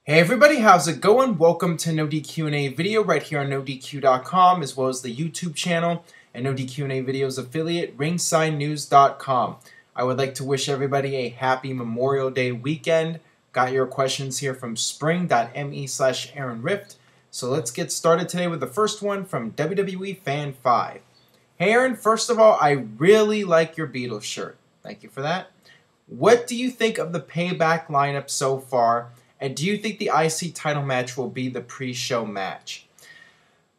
Hey everybody, how's it going? Welcome to NoDQ&A video right here on NoDQ.com, as well as the YouTube channel and NoDQ&A videos affiliate ringsidenews.com. I would like to wish everybody a happy Memorial Day weekend. Got your questions here from spring.me/AaronRift. So let's get started today with the first one from WWE Fan 5. Hey Aaron, first of all, I really like your Beatles shirt. Thank you for that. What do you think of the Payback lineup so far? And do you think the IC title match will be the pre-show match?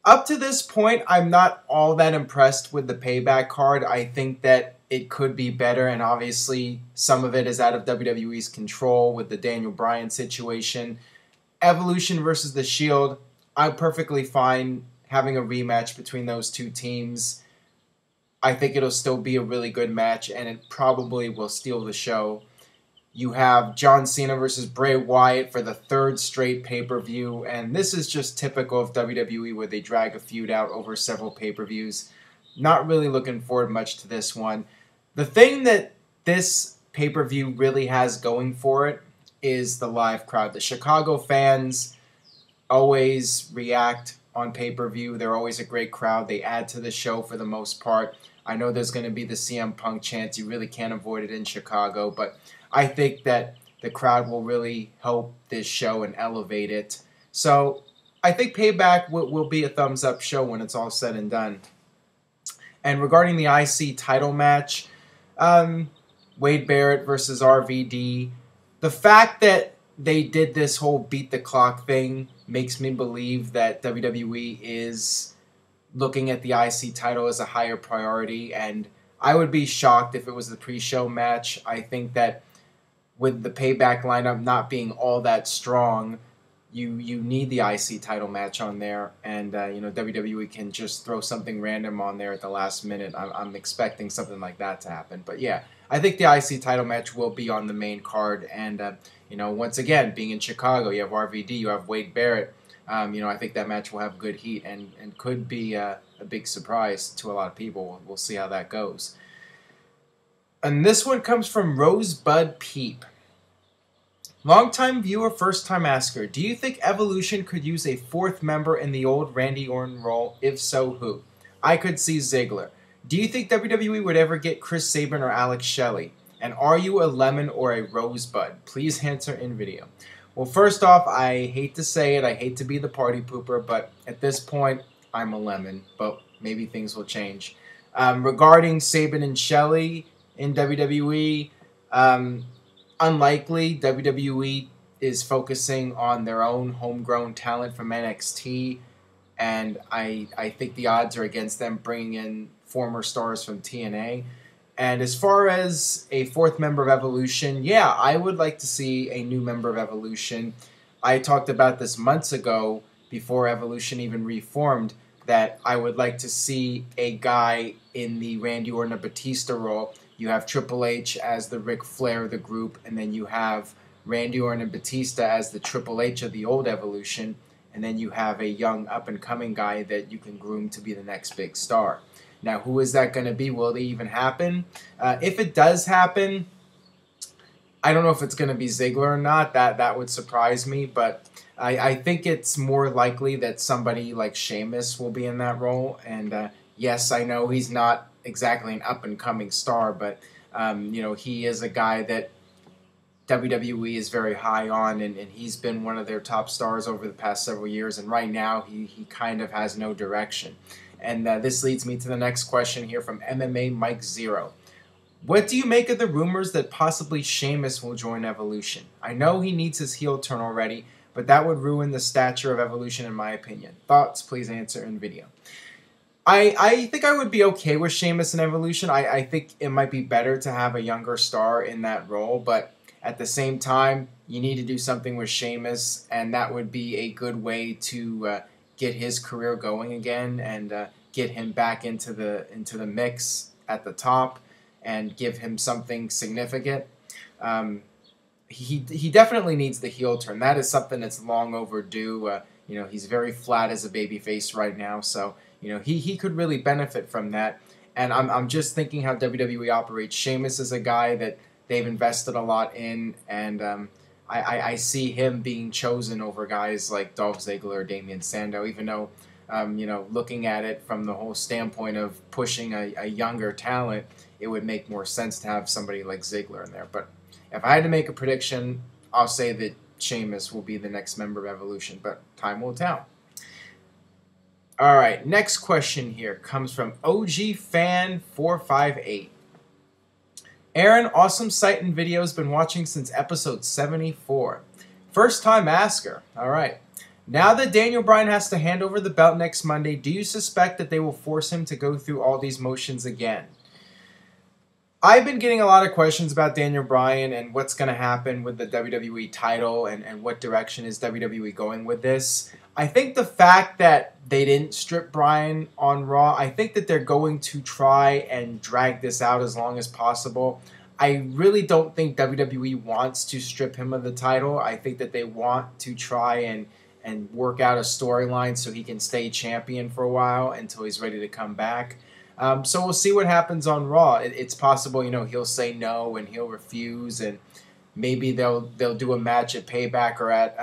Up to this point, I'm not all that impressed with the Payback card. I think that it could be better, and obviously some of it is out of WWE's control with the Daniel Bryan situation. Evolution versus The Shield, I'm perfectly fine having a rematch between those two teams. I think it'll still be a really good match, and it probably will steal the show. You have John Cena versus Bray Wyatt for the third straight pay-per-view, and this is just typical of WWE where they drag a feud out over several pay-per-views. Not really looking forward much to this one. The thing that this pay-per-view really has going for it is the live crowd. The Chicago fans always react on pay-per-view. They're always a great crowd. They add to the show for the most part. I know there's going to be the CM Punk chance. You really can't avoid it in Chicago, but I think that the crowd will really help this show and elevate it. So I think Payback will be a thumbs-up show when it's all said and done. And regarding the IC title match, Wade Barrett versus RVD, the fact that they did this whole beat the clock thing makes me believe that WWE is looking at the IC title as a higher priority, and I would be shocked if it was the pre-show match. I think that with the Payback lineup not being all that strong, you need the IC title match on there, and WWE can just throw something random on there at the last minute. I'm expecting something like that to happen, but yeah, I think the IC title match will be on the main card, and once again, being in Chicago, you have RVD, you have Wade Barrett. I think that match will have good heat and could be a big surprise to a lot of people. We'll see how that goes. And this one comes from Rosebud Peep. Longtime viewer, first-time asker. Do you think Evolution could use a fourth member in the old Randy Orton role? If so, who? I could see Ziggler. Do you think WWE would ever get Chris Sabin or Alex Shelley? And are you a lemon or a rosebud? Please answer in video. Well, first off, I hate to say it. I hate to be the party pooper, but at this point, I'm a lemon. But maybe things will change. Regarding Sabin and Shelley in WWE, unlikely. WWE is focusing on their own homegrown talent from NXT, and I think the odds are against them bringing in former stars from TNA. And as far as a fourth member of Evolution, yeah, I would like to see a new member of Evolution. I talked about this months ago, before Evolution even reformed, that I would like to see a guy in the Randy Orton or Batista role. You have Triple H as the Ric Flair of the group, and then you have Randy Orton and Batista as the Triple H of the old Evolution, and then you have a young up-and-coming guy that you can groom to be the next big star. Now, who is that going to be? Will it even happen? If it does happen, I don't know if it's going to be Ziggler or not. That would surprise me, but I think it's more likely that somebody like Sheamus will be in that role. And yes, I know he's not exactly an up-and-coming star, but he is a guy that WWE is very high on, and he's been one of their top stars over the past several years, and right now he kind of has no direction. And this leads me to the next question here from MMA Mike Zero. What do you make of the rumors that possibly Sheamus will join Evolution? I know he needs his heel turn already, but that would ruin the stature of Evolution in my opinion. Thoughts? Please answer in video. I think I would be okay with Sheamus in Evolution. I think it might be better to have a younger star in that role, but at the same time, you need to do something with Sheamus, and that would be a good way to get his career going again and get him back into the mix at the top and give him something significant. He definitely needs the heel turn. That is something that's long overdue. He's very flat as a babyface right now, so he could really benefit from that. And I'm just thinking how WWE operates. Sheamus is a guy that they've invested a lot in, and I see him being chosen over guys like Dolph Ziggler or Damian Sandow, even though, looking at it from the whole standpoint of pushing a younger talent, it would make more sense to have somebody like Ziggler in there. But if I had to make a prediction, I'll say that Sheamus will be the next member of Evolution, but time will tell. All right, next question here comes from OG Fan 458. Aaron, awesome sight and videos, been watching since episode 74. First time asker. All right. Now that Daniel Bryan has to hand over the belt next Monday, do you suspect that they will force him to go through all these motions again? I've been getting a lot of questions about Daniel Bryan and what's going to happen with the WWE title and what direction is WWE going with this. I think the fact that they didn't strip Bryan on Raw, I think that they're going to try and drag this out as long as possible. I really don't think WWE wants to strip him of the title. I think that they want to try and work out a storyline so he can stay champion for a while until he's ready to come back. So we'll see what happens on Raw. It's possible, he'll say no and he'll refuse, and maybe they'll do a match at Payback or at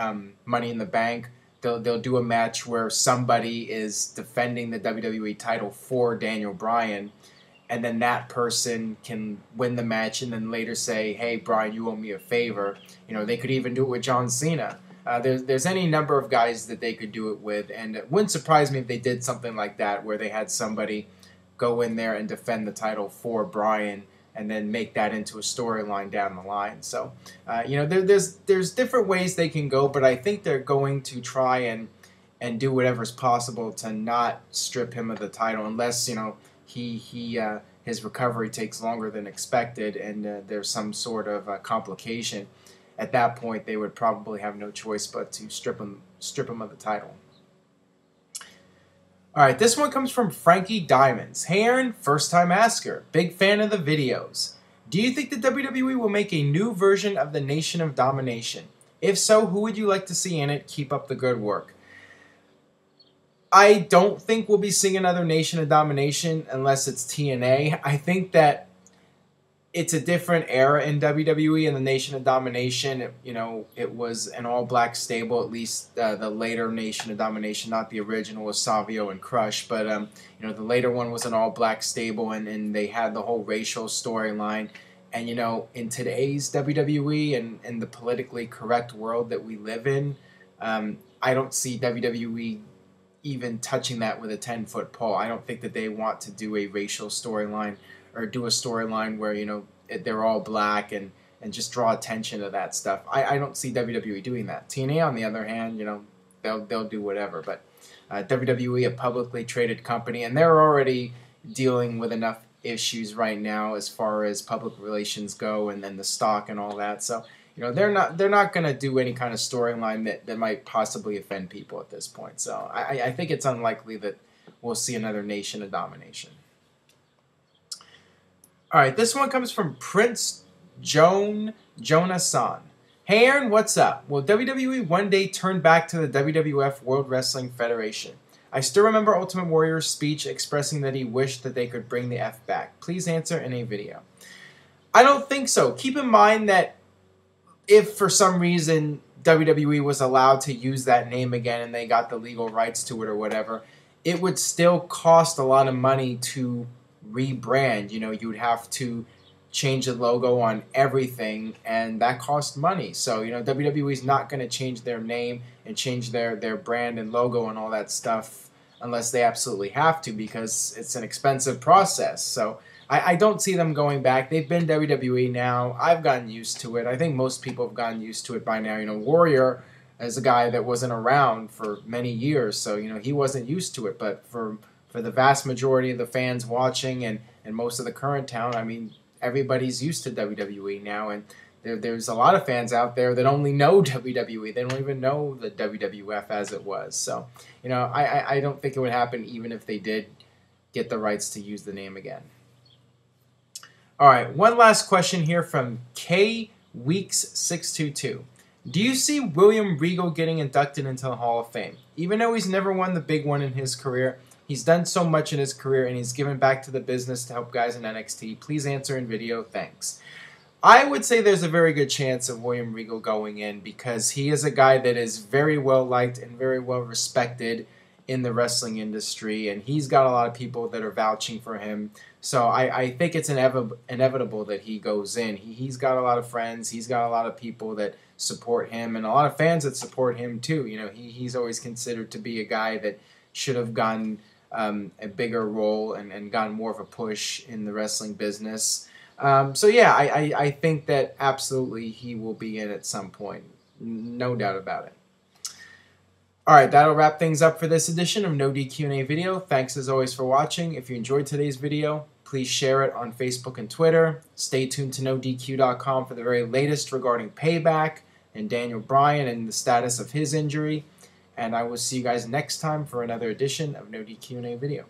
Money in the Bank. They'll do a match where somebody is defending the WWE title for Daniel Bryan, and then that person can win the match and then later say, hey, Bryan, you owe me a favor. They could even do it with John Cena. There's any number of guys that they could do it with, and it wouldn't surprise me if they did something like that where they had somebody go in there and defend the title for Bryan and then make that into a storyline down the line. So, there's different ways they can go, but I think they're going to try and do whatever's possible to not strip him of the title unless, his recovery takes longer than expected and there's some sort of complication. At that point, they would probably have no choice but to strip him of the title. All right, this one comes from Frankie Diamonds. Hey Aaron, first time asker, big fan of the videos. Do you think the WWE will make a new version of the Nation of Domination? If so, who would you like to see in it? Keep up the good work. I don't think we'll be seeing another Nation of Domination unless it's TNA. I think that it's a different era in WWE and the Nation of Domination. It was an all-black stable, at least the later Nation of Domination, not the original with Savio and Crush, but the later one was an all-black stable, and they had the whole racial storyline. And in today's WWE and the politically correct world that we live in, I don't see WWE even touching that with a 10-foot pole. I don't think that they want to do a racial storyline or do a storyline where, they're all black and just draw attention to that stuff. I don't see WWE doing that. TNA, on the other hand, they'll do whatever. But WWE, a publicly traded company, and they're already dealing with enough issues right now as far as public relations go and then the stock and all that. So, they're not going to do any kind of storyline that might possibly offend people at this point. So I think it's unlikely that we'll see another Nation of Domination. All right, this one comes from Prince Jonah-san. Hey Aaron, what's up? Will WWE one day turn back to the WWF World Wrestling Federation? I still remember Ultimate Warrior's speech expressing that he wished that they could bring the F back. Please answer in a video. I don't think so. Keep in mind that if for some reason WWE was allowed to use that name again and they got the legal rights to it or whatever, it would still cost a lot of money to rebrand. You'd have to change the logo on everything, and that costs money. So, WWE's not going to change their name and change their brand and logo and all that stuff unless they absolutely have to, because it's an expensive process. So I don't see them going back. They've been WWE now. I've gotten used to it. I think most people have gotten used to it by now. Warrior is a guy that wasn't around for many years, so he wasn't used to it. But for the vast majority of the fans watching and most of the current town, everybody's used to WWE now, and there's a lot of fans out there that only know WWE. They don't even know the WWF as it was. So, I don't think it would happen even if they did get the rights to use the name again. All right, one last question here from K Weeks 622. Do you see William Regal getting inducted into the Hall of Fame? Even though he's never won the big one in his career, he's done so much in his career and he's given back to the business to help guys in NXT. Please answer in video. Thanks. I would say there's a very good chance of William Regal going in because he is a guy that is very well liked and very well respected in the wrestling industry, and he's got a lot of people that are vouching for him. So I think it's inevitable that he goes in. He's got a lot of friends. He's got a lot of people that support him and a lot of fans that support him too. You know, he's always considered to be a guy that should have gotten a bigger role and gotten more of a push in the wrestling business. So yeah, I think that absolutely he will be in at some point. No doubt about it. Alright, that'll wrap things up for this edition of No DQ&A video. Thanks as always for watching. If you enjoyed today's video, please share it on Facebook and Twitter. Stay tuned to NoDQ.com for the very latest regarding Payback and Daniel Bryan and the status of his injury. And I will see you guys next time for another edition of No DQ&A video.